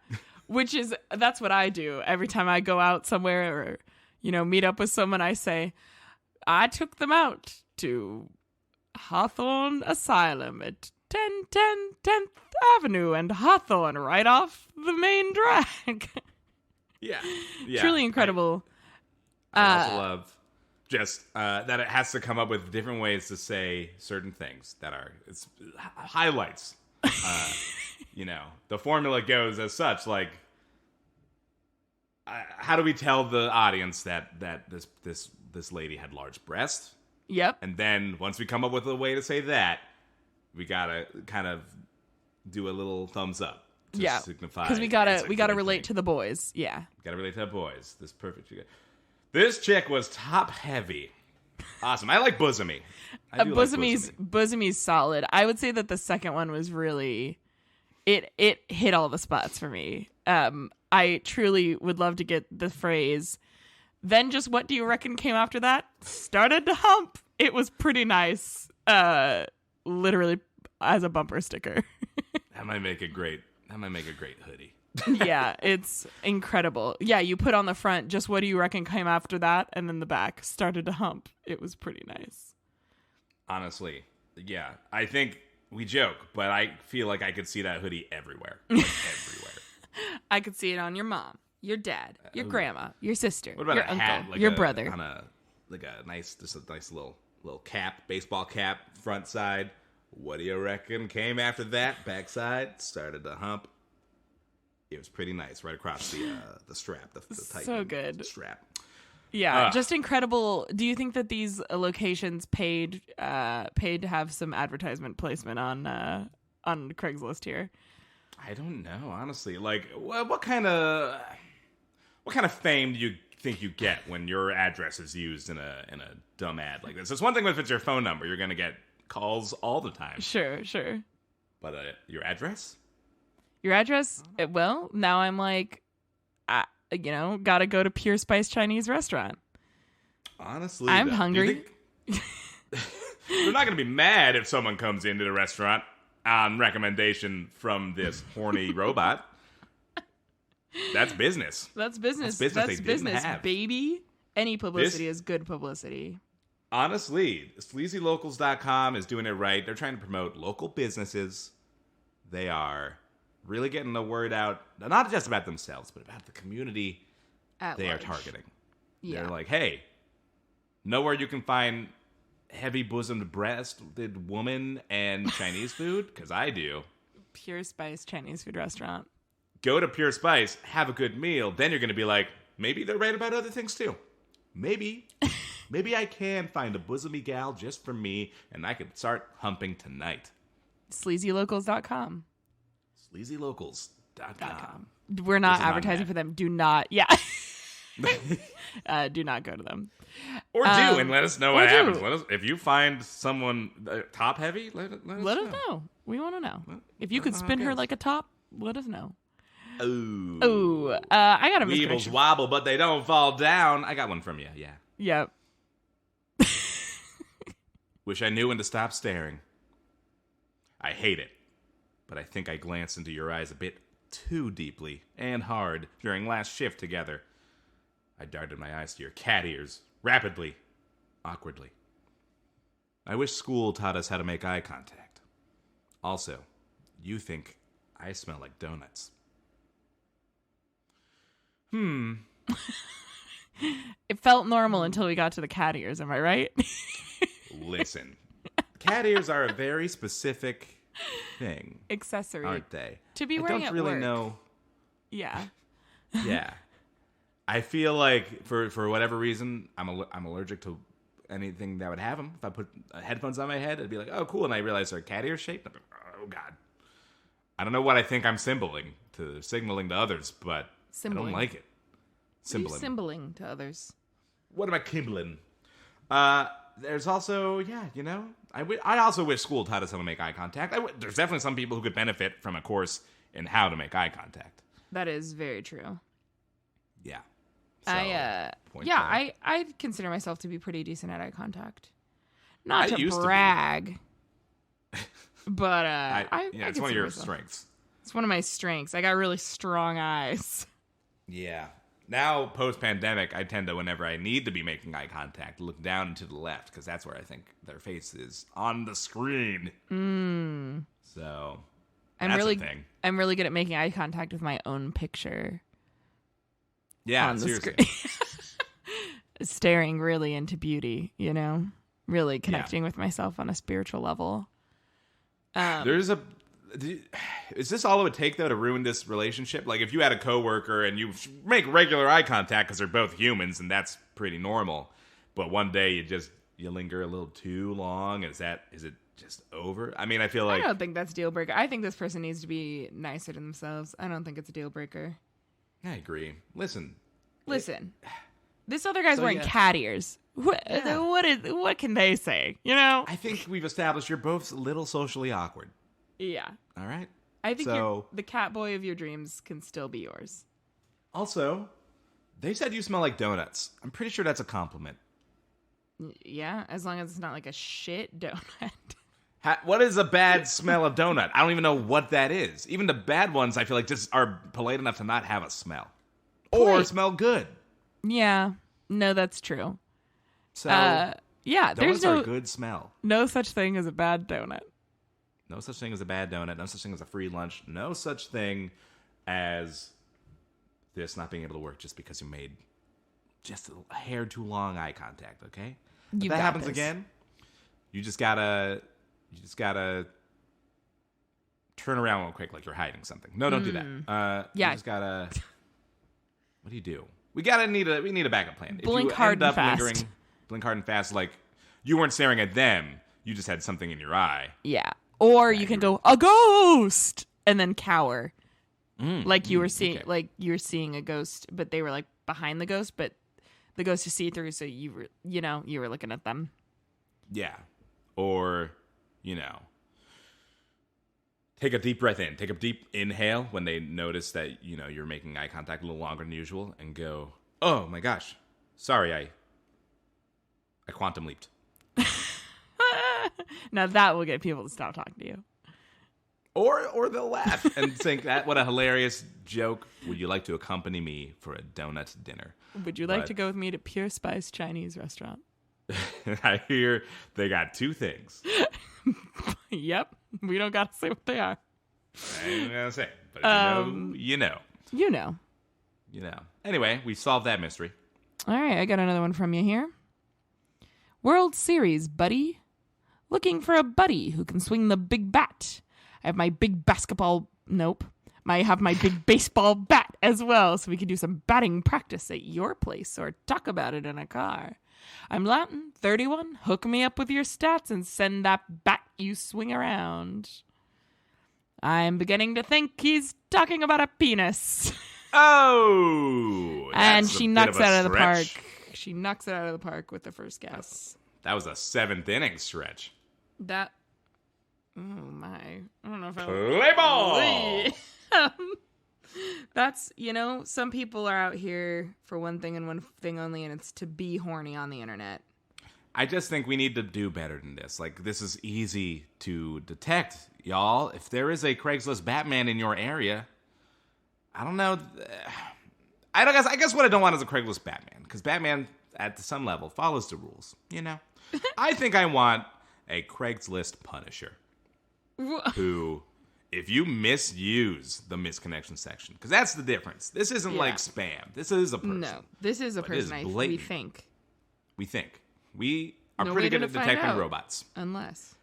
that's what I do every time I go out somewhere or, meet up with someone. I say, I took them out to Hawthorne Asylum at 10th Avenue and Hawthorne right off the main drag. Yeah. Truly incredible. I also love just that it has to come up with different ways to say certain things that are highlights. The formula goes as such, like, how do we tell the audience that this lady had large breasts? Yep. And then once we come up with a way to say that, we gotta kind of do a little thumbs up to signify, because we gotta relate to the boys. Yeah, gotta relate to the boys. This chick was top heavy. Awesome. I like bosomy. Bosomy's solid. I would say that the second one was really it hit all the spots for me. I truly would love to get the phrase. Then just what do you reckon came after that? Started to hump. It was pretty nice. Literally as a bumper sticker. That might make a great hoodie. Yeah, it's incredible. Yeah, you put on the front, just what do you reckon came after that? And then the back, started to hump. It was pretty nice. Honestly, yeah. I think we joke, but I feel like I could see that hoodie everywhere. Like, everywhere. I could see it on your mom, your dad, your grandma, your sister, what about your a uncle, hat, like your brother. On a nice little cap, baseball cap, front side. What do you reckon came after that? Backside, started to hump. It was pretty nice, right across the strap, the tight so good strap. Yeah, just incredible. Do you think that these locations paid to have some advertisement placement on Craigslist here? I don't know, honestly. Like, what kind of fame do you think you get when your address is used in a dumb ad like this? It's one thing if it's your phone number, you're gonna get calls all the time. Sure. But your address? Your address? Well, now I'm like, gotta go to Pure Spice Chinese Restaurant. Honestly, I'm hungry. They're not gonna be mad if someone comes into the restaurant on recommendation from this horny robot. That's business. That's business. That's business, baby. Any publicity is good publicity. Honestly, sleazylocals.com is doing it right. They're trying to promote local businesses. They are really getting the word out, not just about themselves, but about the community they are targeting. Yeah. They're like, hey, know where you can find heavy-bosomed breasted woman and Chinese food? Because I do. Pure Spice Chinese food restaurant. Go to Pure Spice, have a good meal. Then you're going to be like, maybe they're right about other things too. Maybe I can find a bosomy gal just for me, and I could start humping tonight. Sleazylocals.com. Sleazylocals.com. We're not advertising for them. Do not. Yeah. Do not go to them. Or do, and let us know what do. happens. Let us, if you find someone top heavy, let us know. We want to know. If you could spin her like a top, let us know. Ooh. I got a Weebles wobble, but they don't fall down. I got one from you, yeah. Yep. Wish I knew when to stop staring. I hate it, but I think I glanced into your eyes a bit too deeply and hard during last shift together. I darted my eyes to your cat ears, rapidly, awkwardly. I wish school taught us how to make eye contact. Also, you think I smell like donuts. It felt normal until we got to the cat ears, am I right? Listen, cat ears are a very specific thing. Accessory. Aren't they? To be I wearing don't at really work. know. Yeah. Yeah. I feel like for whatever reason, I'm allergic to anything that would have them. If I put headphones on my head, I'd be like, oh, cool. And I realize they're cat ear shaped. I'm like, oh, God. I don't know what I think I'm signaling to others, but I don't like it. Symboling to others. What am I kimbling? There's also, I also wish school taught us how to make eye contact. There's definitely some people who could benefit from a course in how to make eye contact. That is very true. Yeah. So, I consider myself to be pretty decent at eye contact. Not to brag, but it's one of your strengths. It's one of my strengths. I got really strong eyes. Yeah. Now, post-pandemic, I tend to, whenever I need to be making eye contact, look down and to the left, because that's where I think their face is on the screen. So, that's a thing. I'm really good at making eye contact with my own picture. Yeah, on the seriously. screen. Staring really into beauty, really connecting with myself on a spiritual level. Is this all it would take, though, to ruin this relationship? Like, if you had a coworker and you make regular eye contact because they're both humans, and that's pretty normal, but one day you linger a little too long, is it just over? I mean, I feel like... I don't think that's a deal breaker. I think this person needs to be nicer to themselves. I don't think it's a deal breaker. I agree. Listen. This other guy's wearing cat ears. What can they say? I think we've established you're both a little socially awkward. Yeah. All right. I think the cat boy of your dreams can still be yours. Also, they said you smell like donuts. I'm pretty sure that's a compliment. Yeah, as long as it's not like a shit donut. What is a bad smell of donut? I don't even know what that is. Even the bad ones, I feel like, just are polite enough to not have a smell. Or smell good. Yeah. No, that's true. So, there's are a good smell. No such thing as a bad donut. No such thing as a bad donut. No such thing as a free lunch. No such thing as this not being able to work just because you made just a hair too long eye contact, okay? If that happens again, you just gotta turn around real quick like you're hiding something. No, don't do that. You just gotta... What do you do? We need a backup plan. Blink hard and fast. Blink hard and fast, like you weren't staring at them. You just had something in your eye. Yeah. Or you can go, a ghost! And then cower. Like you were seeing a ghost, but they were like behind the ghost, but the ghost is see-through, so you were looking at them. Yeah. Or, take a deep breath in. Take a deep inhale when they notice that, you're making eye contact a little longer than usual, and go, oh my gosh, sorry, I quantum leaped. Now that will get people to stop talking to you. Or they'll laugh and think, that what a hilarious joke. Would you like to accompany me for a donut dinner? Would you like to go with me to Pure Spice Chinese restaurant? I hear they got two things. Yep. We don't got to say what they are. I ain't gonna say it, but you know. You know. Anyway, we solved that mystery. All right, I got another one from you here. World Series, buddy. Looking for a buddy who can swing the big bat. I have my big basketball... Nope. I have my big baseball bat as well, so we can do some batting practice at your place or talk about it in a car. I'm Latin, 31. Hook me up with your stats and send that bat you swing around. I'm beginning to think he's talking about a penis. Oh, And that's she a bit knocks of it a out of the park. stretch. She knocks it out of the park with the first guess. That was a 7th inning stretch. That. Oh my! I don't know if I. Play ball. That's, some people are out here for one thing and one thing only, and it's to be horny on the internet. I just think we need to do better than this. Like, this is easy to detect, y'all. If there is a Craigslist Batman in your area, I don't know. I guess what I don't want is a Craigslist Batman, because Batman, at some level, follows the rules, I think I want a Craigslist Punisher, who, if you misuse the misconnection section, because that's the difference. This isn't like spam. This is a person. No, this is a person. We think. We are No pretty way good to at find detecting out. robots. Unless.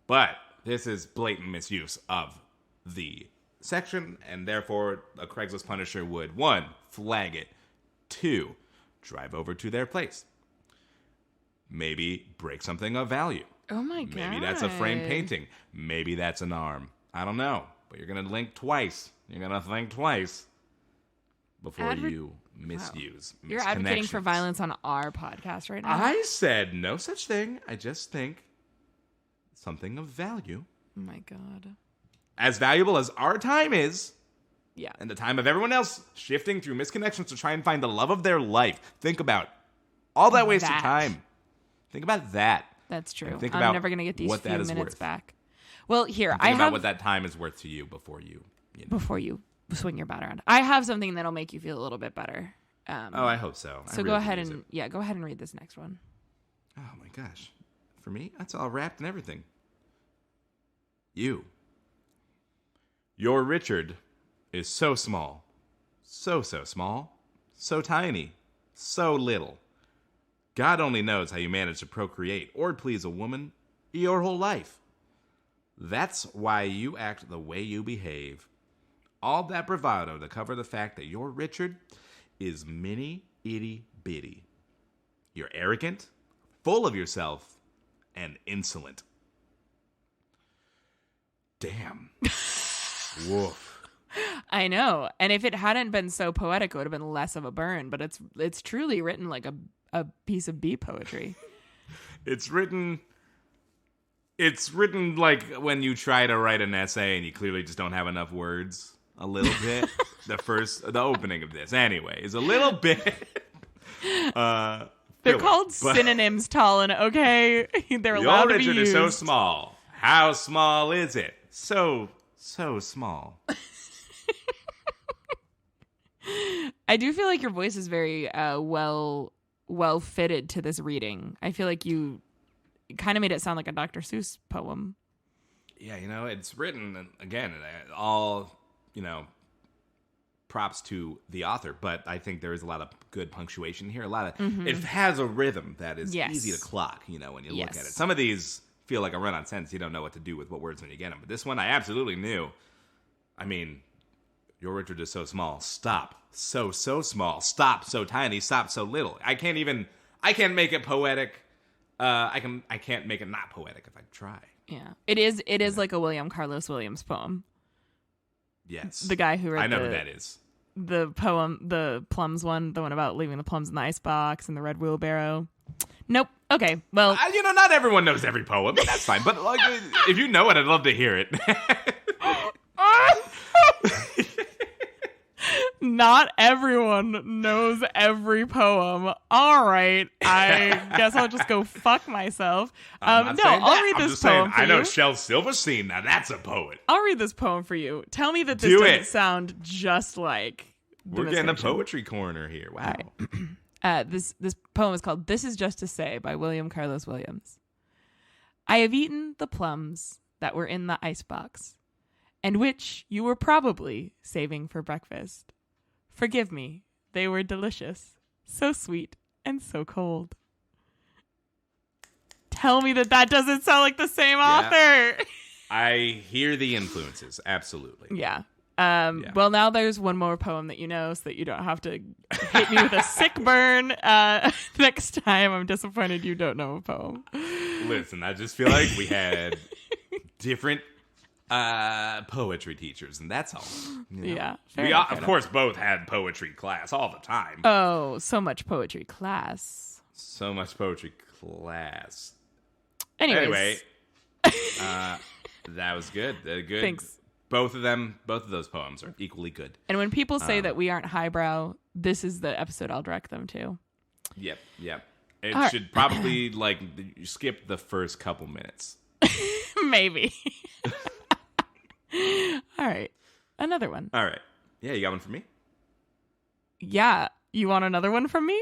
But this is blatant misuse of the section, and therefore a Craigslist Punisher would, 1, flag it, 2, drive over to their place. Maybe break something of value. Oh my god. Maybe that's a framed painting. Maybe that's an arm. I don't know. But you're going to link twice. You're going to think twice before you misuse. You're advocating for violence on our podcast right now. I said no such thing. I just think something of value. Oh my god. As valuable as our time is. Yeah. And the time of everyone else shifting through misconnections to try and find the love of their life. Think about all that wasted time. Think about that. That's true. Think I'm about never going to get these what few that is minutes worth. back. Well, here, Think I about have... what that time is worth to you before you Before you swing your bat around. I have something that'll make you feel a little bit better. I hope so. So go ahead and go ahead and read this next one. Oh my gosh. For me, that's all wrapped and everything. You. Your Richard is so small. So small. So tiny. So little. God only knows how you manage to procreate or please a woman your whole life. That's why you act the way you behave. All that bravado to cover the fact that your Richard is mini itty bitty. You're arrogant, full of yourself, and insolent. Damn. Woof. I know. And if it hadn't been so poetic, it would have been less of a burn. But it's truly written like a piece of bee poetry. It's written like when you try to write an essay and you clearly just don't have enough words. A little bit. The opening of this, anyway, is a little bit. They're called synonyms, Talon. Okay, they're allowed to be Richard used. is so small. How small is it? So small. I do feel like your voice is very well fitted to this reading. I feel like you kind of made it sound like a Dr. Seuss poem. Yeah, it's written again. All props to the author, but I think there is a lot of good punctuation here. A lot of it has a rhythm that is easy to clock. When you look at it. Some of these feel like a run-on sentence. You don't know what to do with what words when you get them. But this one, I absolutely knew. I mean, your Richard is so small. Stop. So small. Stop. So tiny. Stop. So little. I can't make it poetic. I can't make it not poetic if I try. Yeah, it is like a William Carlos Williams poem. Yes, the guy who wrote I know who that is. The poem, the plums one, the one about leaving the plums in the icebox and the red wheelbarrow. Nope. Okay. Well, not everyone knows every poem. That's fine. But if you know it, I'd love to hear it. Not everyone knows every poem. All right. I guess I'll just go fuck myself. I'll read this poem for you. I know Shel Silverstein. Now that's a poet. I'll read this poem for you. Tell me that this doesn't sound just like We're getting a poetry corner here. Wow. Right. This poem is called "This Is Just to Say" by William Carlos Williams. I have eaten the plums that were in the icebox, and which you were probably saving for breakfast. Forgive me, they were delicious, so sweet and so cold. Tell me that doesn't sound like the same author. I hear the influences, absolutely. Yeah. Well, now there's one more poem that you know, so that you don't have to hit me with a sick burn next time. I'm disappointed you don't know a poem. Listen, I just feel like we had different Poetry teachers, and that's all. You know? Yeah. We, enough, of course, both had poetry class all the time. Oh, so much poetry class. So much poetry class. Anyways. Anyway, that was good. Good. Thanks. Both of those poems are equally good. And when people say that we aren't highbrow, this is the episode I'll direct them to. Yep. It All should probably, you skip the first couple minutes. Maybe. All right. Another one. All right. Yeah, you got one for me? Yeah. You want another one from me?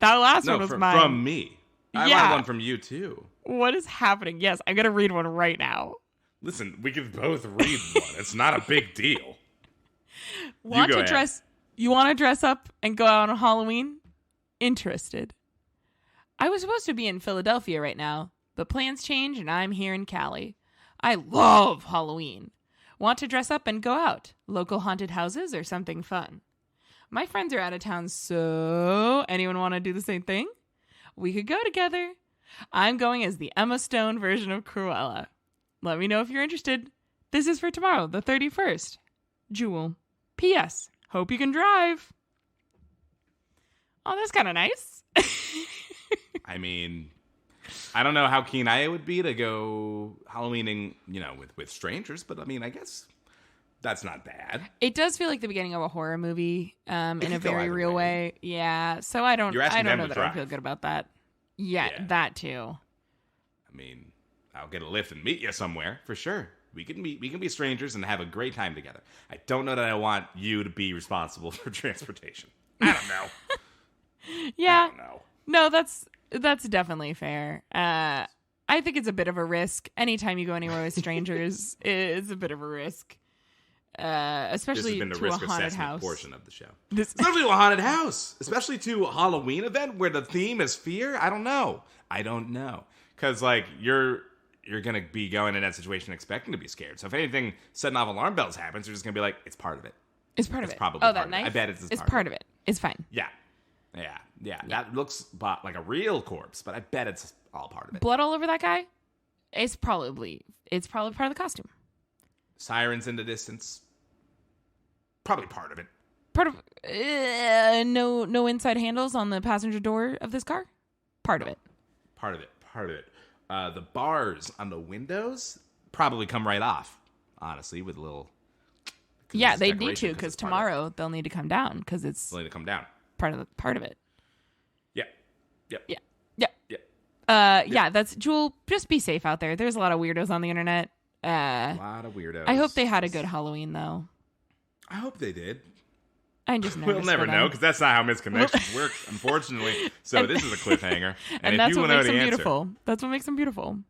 That last one was mine. From me. I want one from you, too. What is happening? Yes, I'm going to read one right now. Listen, we can both read one. It's not a big deal. You want to dress up and go out on Halloween? Interested. I was supposed to be in Philadelphia right now, but plans change and I'm here in Cali. I love Halloween. Want to dress up and go out? Local haunted houses or something fun? My friends are out of town, so anyone want to do the same thing? We could go together. I'm going as the Emma Stone version of Cruella. Let me know if you're interested. This is for tomorrow, the 31st. Jewel. P.S. Hope you can drive. Oh, that's kind of nice. I mean, I don't know how keen I would be to go Halloweening, with strangers, but I mean, I guess that's not bad. It does feel like the beginning of a horror movie, in a very real way. Yeah, so I don't know that I feel good about that. Yeah, that too. I mean, I'll get a lift and meet you somewhere for sure. We can be strangers and have a great time together. I don't know that I want you to be responsible for transportation. I don't know. Yeah. I don't know. No, that's definitely fair. I think it's a bit of a risk. Anytime you go anywhere with strangers, it's a bit of a risk. Especially this has been the to risk a haunted assessment house portion of the show. Especially to a haunted house. Especially to a Halloween event where the theme is fear. I don't know. Because you're going to be going in that situation expecting to be scared. So if anything, setting off alarm bells happens, you're just going to be like, it's part of it. It's part of it. Probably that knife? I bet it's part of it. It's fine. Yeah. That looks like a real corpse, but I bet it's all part of it. Blood all over that guy? It's probably part of the costume. Sirens in the distance. Probably part of it. Part of no inside handles on the passenger door of this car? Part of it. Part of it. The bars on the windows probably come right off, honestly, with a little... Yeah, they need to, because tomorrow they'll need to come down, because it's... They'll need to come down. Part of it. Yep. Yeah, that's... Jewel, just be safe out there. There's a lot of weirdos on the internet. A lot of weirdos. I hope they had a good Halloween, though. I hope they did. I'm just nervous. We'll never know, because that's not how misconnections work, unfortunately. So this is a cliffhanger. And that's what makes them beautiful. That's what makes them beautiful.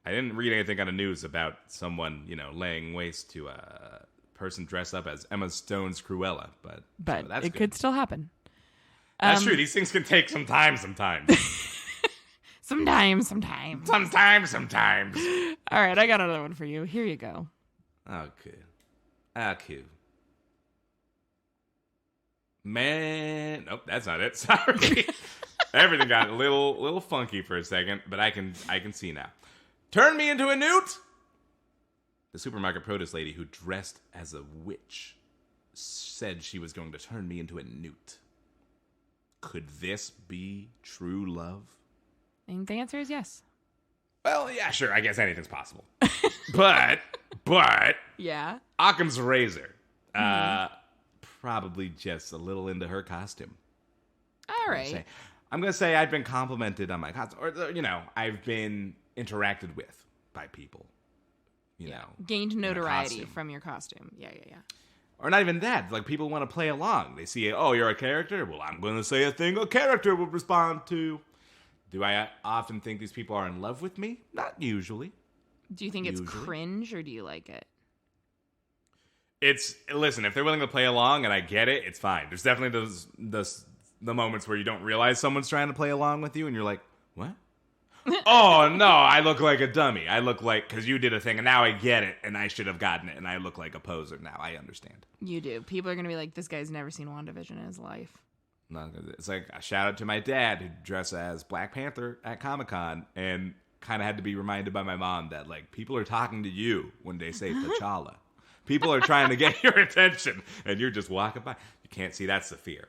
I didn't read anything on the news about someone, laying waste to a person dressed up as Emma Stone's Cruella, but that's it good. could still happen. That's true. These things can take some time sometimes. Sometimes. Sometimes. All right, I got another one for you. Here you go. Okay. Man, nope, that's not it. Sorry. Everything got a little funky for a second, but I can see now. Turn me into a newt. The supermarket produce lady who dressed as a witch said she was going to turn me into a newt. Could this be true love? I think the answer is yes. Well, yeah, sure. I guess anything's possible. but yeah, Occam's razor. Probably just a little into her costume. All right. I'm going to say I've been complimented on my costume. Or, I've been interacted with by people. Gained notoriety from your costume. Yeah. Or not even that. Like, people want to play along. They see, oh, you're a character? Well, I'm going to say a thing a character would respond to. Do I often think these people are in love with me? Not usually. Do you think it's cringe, or do you like it? Listen, if they're willing to play along and I get it, it's fine. There's definitely the moments where you don't realize someone's trying to play along with you and you're like, what? Oh, no, I look like a dummy. I look like, because you did a thing and now I get it and I should have gotten it and I look like a poser now. I understand. You do. People are going to be like, this guy's never seen WandaVision in his life. No, it's like a shout out to my dad who dressed as Black Panther at Comic-Con, and kind of had to be reminded by my mom that, like, people are talking to you when they say T'Challa. People are trying to get your attention, and you're just walking by. You can't see. That's the fear.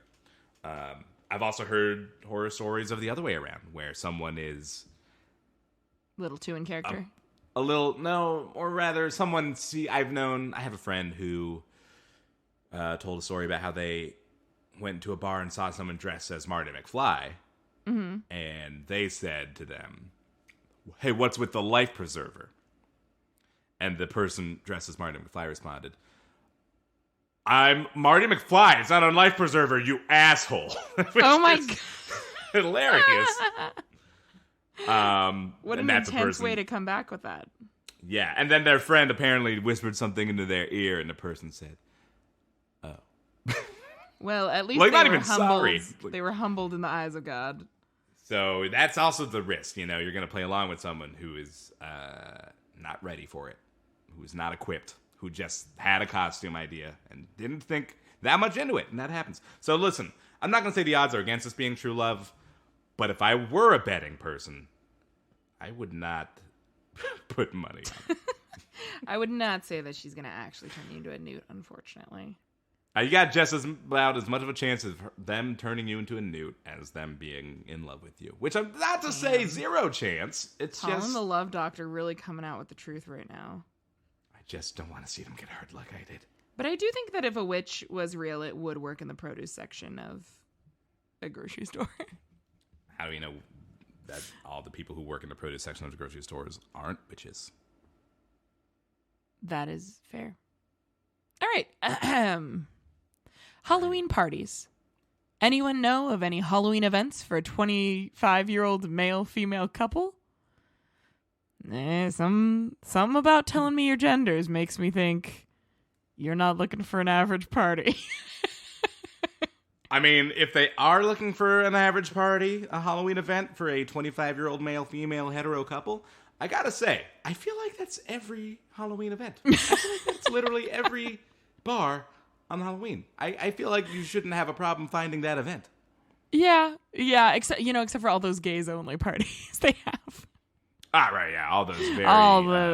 I've also heard horror stories of the other way around, where someone is A little too in character. a little, no, or rather, someone, I have a friend who told a story about how they went to a bar and saw someone dressed as Marty McFly, and they said to them, "Hey, what's with the life preserver?" And the person dressed as Marty McFly responded, "I'm Marty McFly. It's not a life preserver, you asshole." Oh my god. Hilarious. What an intense way to come back with that. Yeah, and then their friend apparently whispered something into their ear, and the person said, "Oh." Well, at least Like, they not were even humbled. sorry. They were humbled in the eyes of God. So that's also the risk, You're going to play along with someone who is not ready for it, who is not equipped, who just had a costume idea and didn't think that much into it, and that happens. So listen, I'm not going to say the odds are against us being true love, but if I were a betting person, I would not put money on it. I would not say that she's going to actually turn you into a newt, unfortunately. You got just about as much of a chance of them turning you into a newt as them being in love with you. Which I'm not to say zero chance. It's Talon just... the Love Doctor really coming out with the truth right now. I just don't want to see them get hurt like I did. But I do think that if a witch was real, it would work in the produce section of a grocery store. How do we know that all the people who work in the produce section of the grocery stores aren't witches? That is fair. All right. Halloween parties. Anyone know of any Halloween events for a 25-year-old male-female couple? Something about telling me your genders makes me think you're not looking for an average party. I mean, if they are looking for an average party, a Halloween event for a 25-year-old male-female hetero couple, I gotta say, I feel like that's every Halloween event. I feel like that's literally every bar on Halloween. I feel like you shouldn't have a problem finding that event. Yeah, except for all those gays-only parties they have. Ah, right, yeah, all those very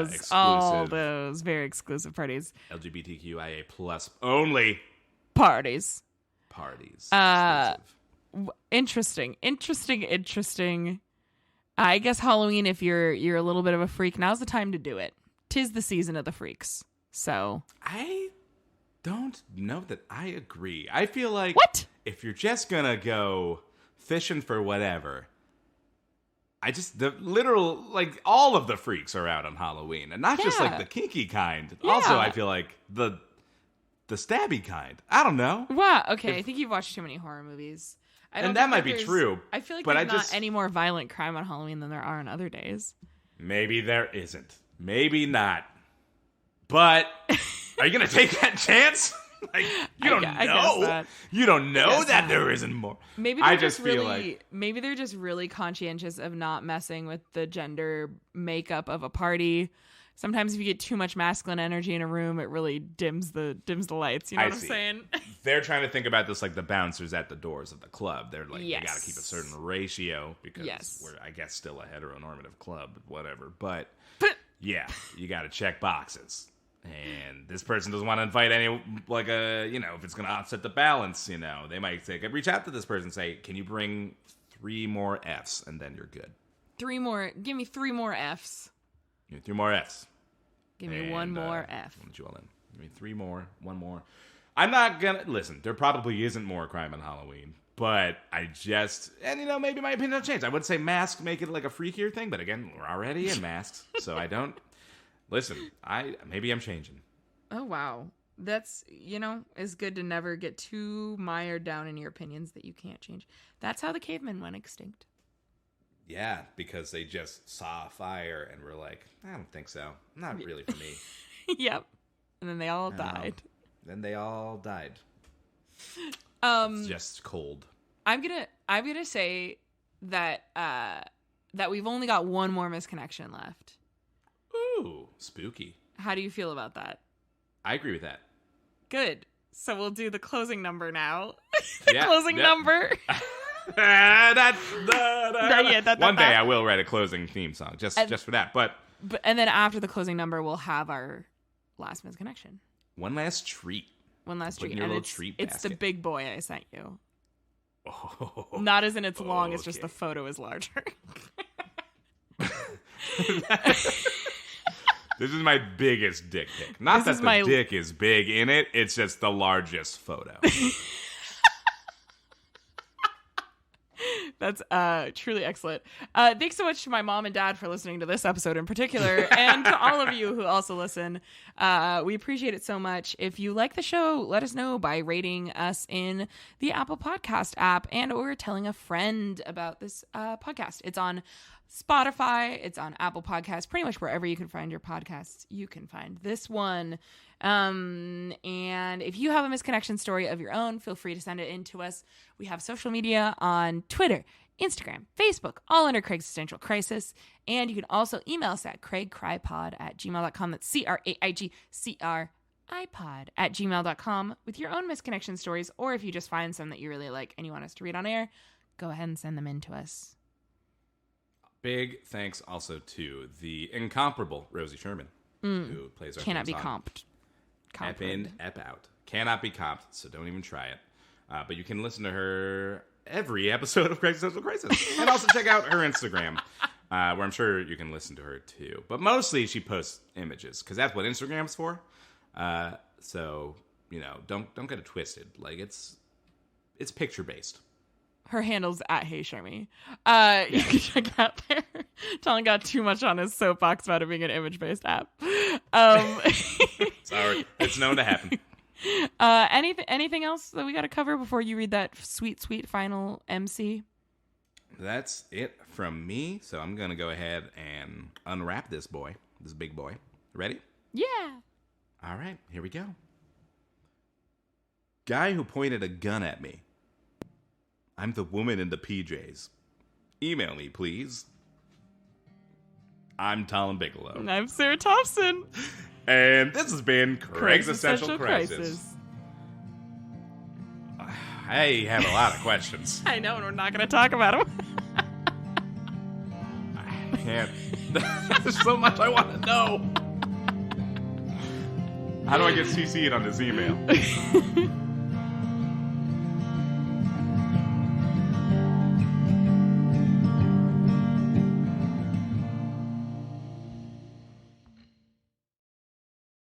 exclusive, all those very exclusive parties. LGBTQIA plus only parties. Exclusive. Interesting. I guess Halloween, if you're a little bit of a freak, now's the time to do it. 'Tis the season of the freaks. So I don't know that I agree. I feel like what? If you're just gonna go fishing for whatever, all of the freaks are out on Halloween, and not just like the kinky kind. Yeah. Also, I feel like the stabby kind. I don't know. Wow. Okay, I think you've watched too many horror movies. And that might be true. I feel like but there's not any more violent crime on Halloween than there are on other days. Maybe there isn't. Maybe not. But are you going to take that chance? Like, you don't know. You don't know that there isn't more. Maybe maybe they're just really conscientious of not messing with the gender makeup of a party. Sometimes if you get too much masculine energy in a room, it really dims the lights. You know what I'm saying? They're trying to think about this like the bouncers at the doors of the club. They're like, yes. You got to keep a certain ratio because we're, I guess, still a heteronormative club, whatever. But yeah, you got to check boxes. And this person doesn't want to invite any, if it's going to upset the balance, they might say, reach out to this person and say, can you bring 3 more Fs? And then you're good. 3 more. Give me 3 more Fs. Give me 3 more Fs. Give me 1 more F. Give me 3 more, 1 more. I'm not going to, listen, there probably isn't more crime on Halloween, but maybe my opinion will change. I would say masks make it like a freakier thing, but again, we're already in masks, so I don't, listen, maybe I'm changing. Oh, wow. That's, it's good to never get too mired down in your opinions that you can't change. That's how the cavemen went extinct. Yeah, because they just saw a fire and were like, I don't think so. Not really for me. Yep. And then they all died. Then they all died. It's just cold. I'm gonna say that that we've only got 1 more misconnection left. Ooh, spooky. How do you feel about that? I agree with that. Good. So we'll do the closing number now. Closing number. One day I will write a closing theme song just for that. But and then after the closing number, we'll have our last misconnection. One last treat. One last treat. In your And little treat it's the basket. big boy I sent you. Oh, Not as in it's long, it's okay. just the photo is larger. This is my biggest dick pic. Not that the dick is big in it, it's just the largest photo. That's truly excellent. Thanks so much to my mom and dad for listening to this episode in particular, and to all of you who also listen. We appreciate it so much. If you like the show, let us know by rating us in the Apple Podcast app and or telling a friend about this podcast. It's on Spotify, it's on Apple Podcasts, pretty much wherever you can find your podcasts, you can find this one. And if you have a misconnection story of your own, feel free to send it in to us. We have social media on Twitter, Instagram, Facebook, all under Craig's Existential Crisis. And you can also email us at craigcrypod@gmail.com. That's CRAIGCRIPod@gmail.com with your own misconnection stories. Or if you just find some that you really like and you want us to read on air, go ahead and send them in to us. Big thanks also to the incomparable Rosie Sherman, who plays our Cannot be theme song. comped. Ep in, ep out. Cannot be comped, so don't even try it. But you can listen to her every episode of Craig's Existential Crisis. And also check out her Instagram, where I'm sure you can listen to her too. But mostly she posts images, because that's what Instagram's for. So, don't get it twisted. Like, it's picture-based. Her handle's at Hey Shermy. You can check it out there. Talon got too much on his soapbox about it being an image-based app. Sorry, it's known to happen. Anything else that we got to cover before you read that sweet, sweet final MC? That's it from me. So I'm going to go ahead and unwrap this big boy. Ready? Yeah. All right, here we go. Guy who pointed a gun at me. I'm the woman in the PJs. Email me, please. I'm Talon Bigelow. And I'm Sarah Thompson. And this has been Craig's Essential Crisis. I have a lot of questions. I know, and we're not going to talk about them. I can't. There's so much I want to know. How do I get CC'd on this email?